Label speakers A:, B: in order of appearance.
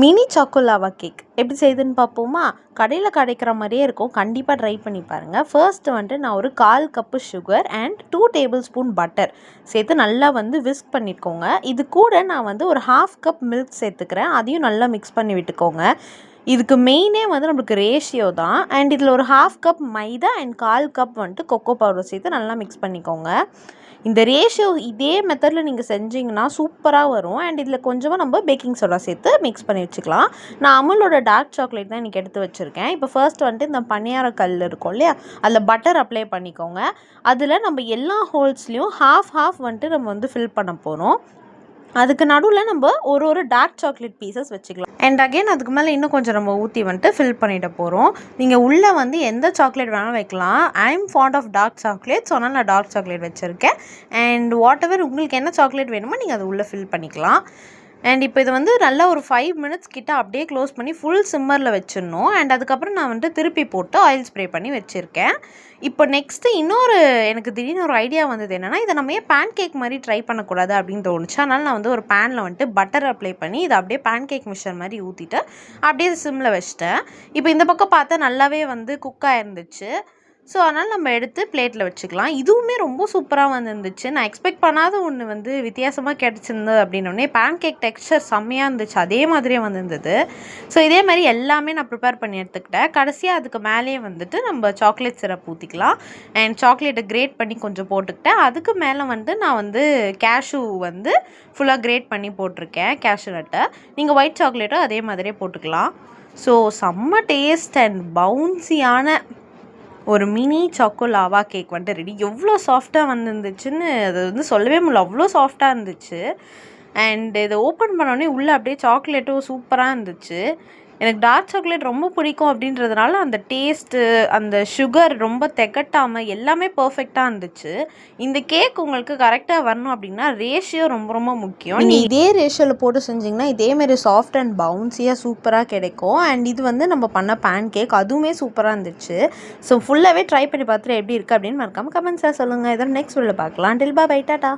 A: Mini choco lava cake எப்படி செய்யுதுன்னு பார்ப்போமா? கடையில் கிடைக்கிற மாதிரியே இருக்கும். கண்டிப்பாக ட்ரை பண்ணி பாருங்கள். ஃபர்ஸ்ட்டு வந்துட்டு நான் ஒரு 1/4 cup sugar and 2 table spoon butter சேர்த்து நல்லா விஸ்க் பண்ணிக்கோங்க. இது கூட நான் ஒரு 1/2 கப் மில்க் சேர்த்துக்கிறேன். அதையும் நல்லா மிக்ஸ் பண்ணி விட்டுக்கோங்க. இதுக்கு மெயினே நம்மளுக்கு ரேஷியோ தான். அண்ட் இதில் ஒரு 1/2 cup maida and 1/4 cup cocoa powder சேர்த்து நல்லா மிக்ஸ் பண்ணிக்கோங்க. இந்த ரேஷியோ இதே மெத்தடில் நீங்கள் செஞ்சிங்கன்னா சூப்பராக வரும். அண்ட் இதில் கொஞ்சமாக நம்ம பேக்கிங் சோடா சேர்த்து மிக்ஸ் பண்ணி வச்சுக்கலாம். நான் அமுலோட டார்க் சாக்லேட் தான் இன்றைக்கி எடுத்து வச்சுருக்கேன். இப்போ ஃபர்ஸ்ட் இந்த பணியார கல் இருக்கும் இல்லையா, அதில் பட்டர் அப்ளை பண்ணிக்கோங்க. அதில் நம்ம எல்லா ஹோல்ஸ்லேயும் ஹாஃப் நம்ம ஃபில் பண்ண போகிறோம். அதுக்கு நடுவில் நம்ம ஒரு டார்க் சாக்லேட் பீசஸ் வச்சுக்கலாம். அண்ட் அகெயின் அதுக்கு மேலே இன்னும் கொஞ்சம் நம்ம ஊற்றி ஃபில் பண்ணிட போகிறோம். நீங்கள் உள்ளே எந்த சாக்லேட் வேணாலும் வைக்கலாம். I am fond of dark chocolate, so அதனால் நான் டார்க் சாக்லேட் வச்சுருக்கேன். அண்ட் வாட் எவர் உங்களுக்கு என்ன சாக்லேட் வேணுமோ நீங்கள் அதை உள்ளே ஃபில் பண்ணிக்கலாம். அண்ட் இப்போ இது நல்லா ஒரு 5 மினிட்ஸ் கிட்ட அப்படியே க்ளோஸ் பண்ணி ஃபுல் சிம்மரில் வச்சிடணும். அண்ட் அதுக்கப்புறம் நான் திருப்பி போட்டு ஆயில் ஸ்ப்ரே பண்ணி வச்சுருக்கேன். இப்போ நெக்ஸ்ட்டு இன்னொரு எனக்கு திடீர்னு ஒரு ஐடியா வந்தது என்னென்னா, இதை நம்ம ஏன் பேன் கேக் மாதிரி ட்ரை பண்ணக்கூடாது அப்படின்னு தோணுச்சு. அதனால் நான் ஒரு பேனில் பட்டர் அப்ளை பண்ணி இதை அப்படியே பேன் கேக் மிக்சர் மாதிரி ஊற்றிட்டு அப்படியே சிம்மில் வச்சிட்டேன். இப்போ இந்த பக்கம் பார்த்தா நல்லாவே குக்காக இருந்துச்சு. ஸோ அதனால் நம்ம எடுத்து பிளேட்டில் வச்சுக்கலாம். இதுவுமே ரொம்ப சூப்பராக வந்துருந்துச்சு. நான் எக்ஸ்பெக்ட் பண்ணாத ஒன்று வித்தியாசமாக கிடச்சிருந்தது அப்படின்னோடனே பேன் கேக் டெக்ஸ்சர் செம்மையாக இருந்துச்சு. அதே மாதிரியே வந்திருந்தது. ஸோ இதே மாதிரி எல்லாமே நான் ப்ரிப்பேர் பண்ணி எடுத்துக்கிட்டேன். கடைசியாக அதுக்கு மேலேயே நம்ம சாக்லேட் சிரப் ஊற்றிக்கலாம். அண்ட் சாக்லேட்டை கிரேட் பண்ணி கொஞ்சம் போட்டுக்கிட்டேன். அதுக்கு மேலே நான் கேஷ்யூ ஃபுல்லாக கிரேட் பண்ணி போட்டிருக்கேன், கேஷ்யூ நட்டை. நீங்கள் ஒயிட் சாக்லேட்டும் அதே மாதிரியே போட்டுக்கலாம். ஸோ செம்ம டேஸ்ட் அண்ட் பவுன்சியான ஒரு mini choco lava cake ready. எவ்வளோ சாஃப்டாக வந்துருந்துச்சுன்னு அது சொல்லவே முடியல. அவ்வளோ சாஃப்டாக இருந்துச்சு. அண்ட் இதை ஓப்பன் பண்ணோடனே உள்ளே அப்படியே சாக்லேட்டும் சூப்பராக இருந்துச்சு. எனக்கு டார்க் சாக்லேட் ரொம்ப பிடிக்கும் அப்படின்றதுனால அந்த டேஸ்ட்டு, அந்த சுகர் ரொம்ப திகட்டாமல் எல்லாமே பர்ஃபெக்டாக இருந்துச்சு. இந்த கேக் உங்களுக்கு கரெக்டாக வரணும் அப்படின்னா ரேஷியோ ரொம்ப முக்கியம். நீங்கள் இதே ரேஷியோவில் போட்டு செஞ்சிங்கன்னா இதேமாரி சாஃப்ட் அண்ட் பவுன்ஸியாக சூப்பராக கிடைக்கும். அண்ட் இது நம்ம பண்ண பேன் கேக் அதுவுமே சூப்பராக இருந்துச்சு. ஸோ ஃபுல்லாகவே ட்ரை பண்ணி பார்த்துட்டு எப்படி இருக்குது அப்படின்னு மறக்காமல் கமெண்ட்ஸாக சொல்லுங்கள். இதோட நெக்ஸ்ட் வீடியோவில் பார்க்கலாம். டில் பை டாட்டா.